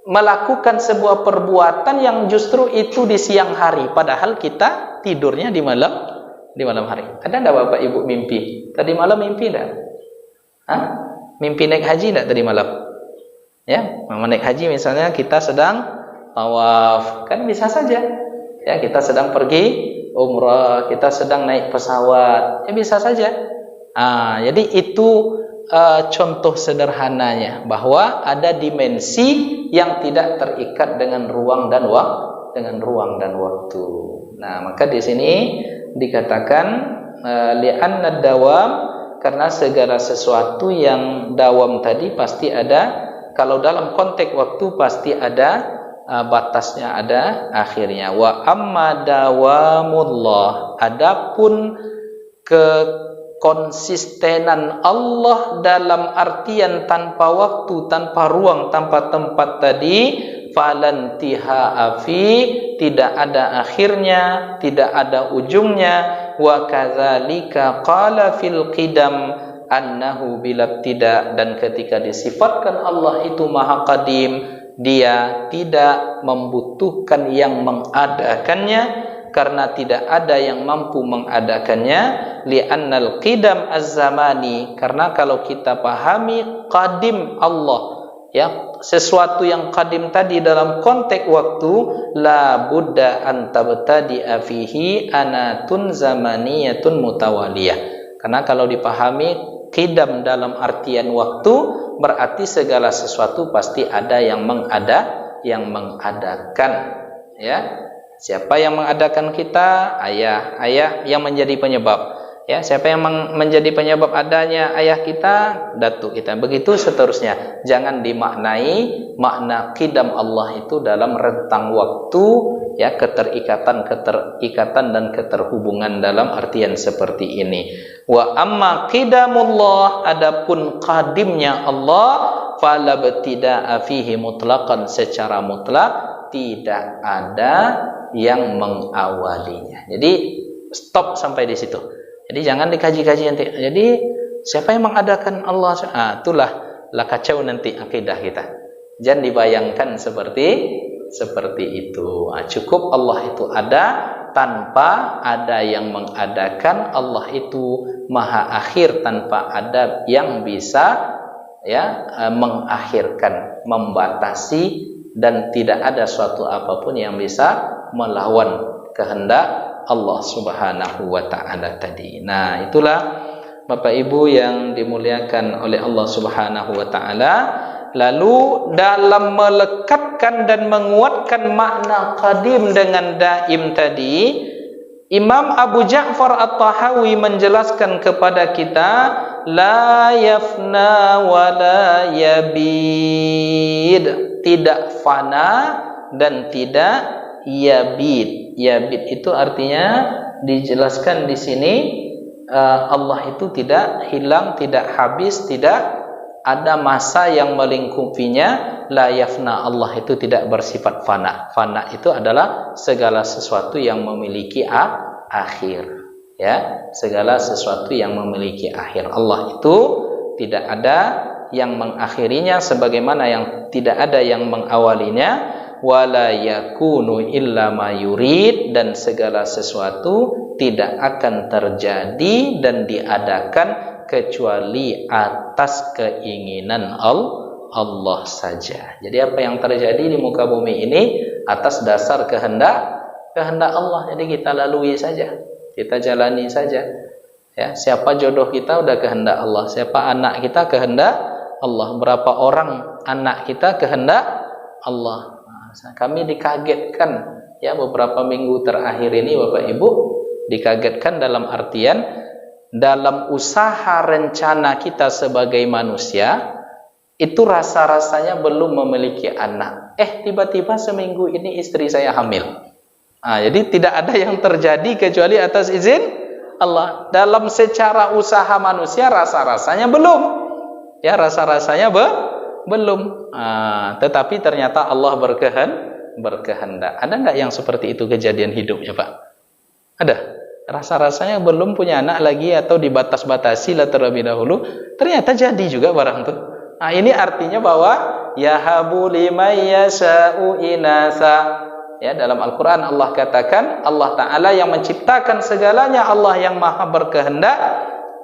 melakukan sebuah perbuatan yang justru itu di siang hari, padahal kita tidurnya di malam hari. Ada enggak Bapak Ibu mimpi? Tadi malam mimpi enggak? Mimpi naik haji enggak tadi malam? Ya, naik haji misalnya kita sedang tawaf, kan bisa saja. Ya, kita sedang pergi umrah, kita sedang naik pesawat, ya bisa saja. Jadi itu contoh sederhananya bahwa ada dimensi yang tidak terikat dengan ruang dan waktu. Nah, maka di sini dikatakan li'anna dawam, karena segala sesuatu yang dawam tadi pasti ada, kalau dalam konteks waktu pasti ada batasnya, ada akhirnya. Wa amma dawamullah, adapun kekonsistenan Allah dalam artian tanpa waktu, tanpa ruang, tanpa tempat tadi, falantiha afi, tidak ada akhirnya, tidak ada ujungnya. Wa kadzalika qala fil qidam annahu bilabtida, dan ketika disifatkan Allah itu maha qadim, dia tidak membutuhkan yang mengadakannya, karena tidak ada yang mampu mengadakannya. li'annal qidam az-zamani, karena kalau kita pahami qadim Allah, ya, sesuatu yang qadim tadi dalam konteks waktu, la budda an tabtadi'a fihi anatun zamaniyatun mutawaliyah. Karena kalau dipahami qidam dalam artian waktu, berarti segala sesuatu pasti ada yang mengadakan, ya. Siapa yang mengadakan kita? Ayah yang menjadi penyebab. Ya, siapa yang menjadi penyebab adanya ayah kita? Datuk kita. Begitu seterusnya. Jangan dimaknai makna qidam Allah itu dalam rentang waktu, ya, keterikatan dan keterhubungan dalam artian seperti ini. Wa amma qidamullah, adapun qadimnya Allah, fala btida'a fihi mutlaqan, secara mutlak tidak ada yang mengawalinya. Jadi stop sampai di situ. Jadi jangan dikaji-kaji nanti. Jadi siapa yang mengadakan Allah? Itulah kacau nanti akidah kita. Jangan dibayangkan seperti itu. Cukup Allah itu ada tanpa ada yang mengadakan. Allah itu maha akhir tanpa ada yang bisa, ya, mengakhirkan, membatasi, dan tidak ada suatu apapun yang bisa melawan kehendak Allah Subhanahu wa ta'ala tadi. Nah, itulah Bapak Ibu yang dimuliakan oleh Allah Subhanahu wa ta'ala. Lalu dalam melekatkan dan menguatkan makna qadim dengan daim tadi, Imam Abu Ja'far At-Tahawi menjelaskan kepada kita, la yafna wa la yabid, tidak fana dan tidak yabid. Yabid itu artinya dijelaskan di sini, Allah itu tidak hilang, tidak habis, tidak ada masa yang melingkupinya. La yafna, Allah itu tidak bersifat fana. Fana itu adalah segala sesuatu yang memiliki akhir, ya, segala sesuatu yang memiliki akhir. Allah itu tidak ada yang mengakhirinya, sebagaimana yang tidak ada yang mengawalinya. Wala yakunu illa ma yurid, dan segala sesuatu tidak akan terjadi dan diadakan kecuali atas keinginan Allah saja. Jadi apa yang terjadi di muka bumi ini atas dasar kehendak Allah. Jadi kita lalui saja, kita jalani saja. Ya, siapa jodoh kita udah kehendak Allah, siapa anak kita kehendak Allah, berapa orang anak kita kehendak Allah. Kami dikagetkan, ya, beberapa minggu terakhir ini Bapak Ibu, dikagetkan dalam artian dalam usaha rencana kita sebagai manusia itu rasa-rasanya belum memiliki anak. Tiba-tiba seminggu ini istri saya hamil. Jadi tidak ada yang terjadi kecuali atas izin Allah. Dalam secara usaha manusia rasa-rasanya belum. Ya, rasa-rasanya belum. Tetapi ternyata Allah berkehendak. Ada enggak yang seperti itu kejadian hidupnya, Pak? Ada. Rasa-rasanya belum punya anak lagi atau dibatas-batasi lah terlebih dahulu, ternyata jadi juga barang itu. Ini artinya bahwa yahabu liman yasha'u inasa. Ya, dalam Al-Qur'an Allah katakan Allah Ta'ala yang menciptakan segalanya, Allah yang maha berkehendak,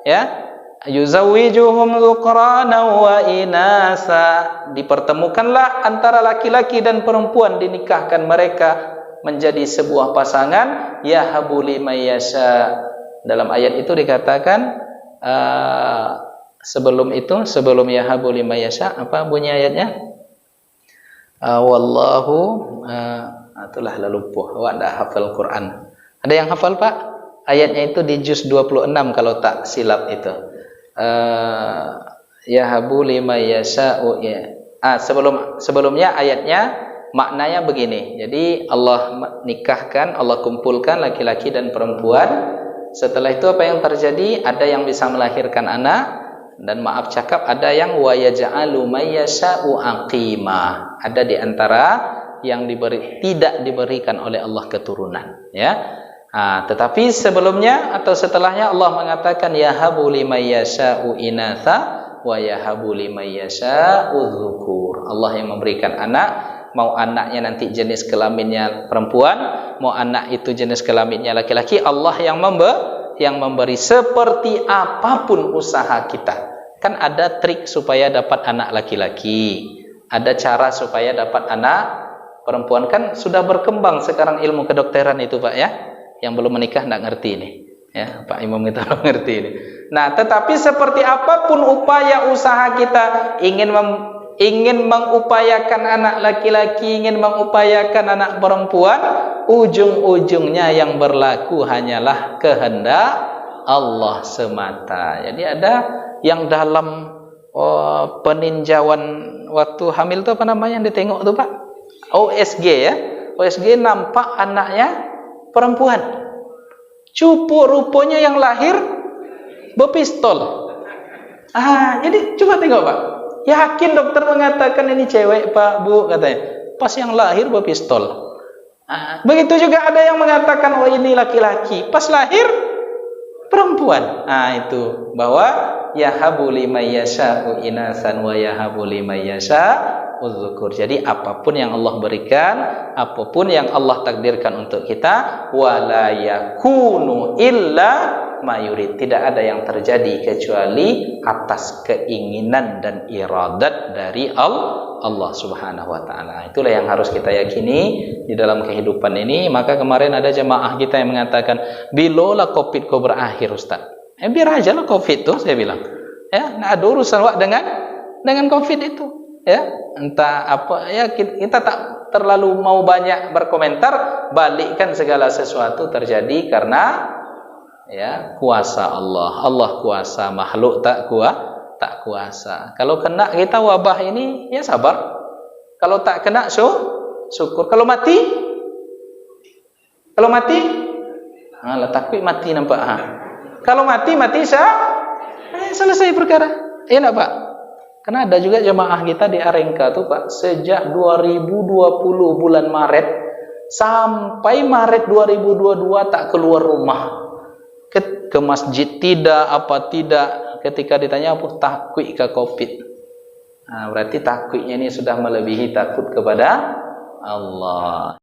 ya. Yuzawwijuhum dhukrana wa inasa, dipertemukanlah antara laki-laki dan perempuan, dinikahkan mereka menjadi sebuah pasangan. Yahabu liman yasha. Dalam ayat itu dikatakan sebelum yahabu liman yasha, apa bunyi ayatnya? Wallahu itulah lupa, awak dah hafal Quran. Ada yang hafal, Pak? Ayatnya itu di juz 26 kalau tak silap itu. Yahabu liman yasha'u, ya. Sebelumnya ayatnya maknanya begini. Jadi Allah nikahkan, Allah kumpulkan laki-laki dan perempuan. Setelah itu apa yang terjadi? Ada yang bisa melahirkan anak, dan maaf cakap ada yang wa yaj'alu may yasha'u aqima. Ada di antara yang tidak diberikan oleh Allah keturunan, ya. Tetapi sebelumnya atau setelahnya Allah mengatakan yahabu liman yasha'u inatha wa yahabu liman yasha'u dzukur. Allah yang memberikan anak, mau anaknya nanti jenis kelaminnya perempuan, mau anak itu jenis kelaminnya laki-laki, Allah yang memberi seperti apapun usaha kita. Kan ada trik supaya dapat anak laki-laki, ada cara supaya dapat anak perempuan. Kan sudah berkembang sekarang ilmu kedokteran itu Pak ya. Yang belum menikah enggak ngerti ini. Ya, Pak Imam kita belum ngerti ini. Nah, tetapi seperti apapun upaya usaha kita ingin mengupayakan anak laki-laki, ingin mengupayakan anak perempuan, ujung-ujungnya yang berlaku hanyalah kehendak Allah semata. Jadi ada yang dalam peninjauan waktu hamil itu apa namanya yang ditengok tuh Pak? OSG ya. OSG nampak anaknya perempuan. Cupu rupanya yang lahir berpistol. Jadi coba tengok Pak. Yakin dokter mengatakan ini cewek Pak, Bu katanya. Pas yang lahir berpistol. Begitu juga ada yang mengatakan ini laki-laki. Pas lahir perempuan. Itu bahwa yahabu liman yasha'u inasan wa yahabu liman yasha'u dzukur. Jadi apapun yang Allah berikan, apapun yang Allah takdirkan untuk kita, wala yakunu illa mayurid. Tidak ada yang terjadi kecuali atas keinginan dan iradat dari Allah Subhanahu wa taala. Itulah yang harus kita yakini di dalam kehidupan ini. Maka kemarin ada jemaah kita yang mengatakan, "Bilola Covid kau berakhir, Ustaz?" Biar aja lah Covid tuh, saya bilang. Ya, enggak ada urusan Wak dengan Covid itu. Ya, entah apa ya, kita tak terlalu mau banyak berkomentar, balikkan segala sesuatu terjadi karena ya kuasa Allah. Allah kuasa, makhluk tak kuasa. Kalau kena kita wabah ini ya sabar. Kalau tak kena syukur. Kalau mati takut mati nampak. Kalau mati selesai perkara. Iya enggak Pak? Karena ada juga jemaah kita di Arengka tuh Pak, sejak 2020 bulan Maret sampai Maret 2022 tak keluar rumah. Ke masjid tidak, ketika ditanya apa takut ke Covid. Berarti takutnya ini sudah melebihi takut kepada Allah.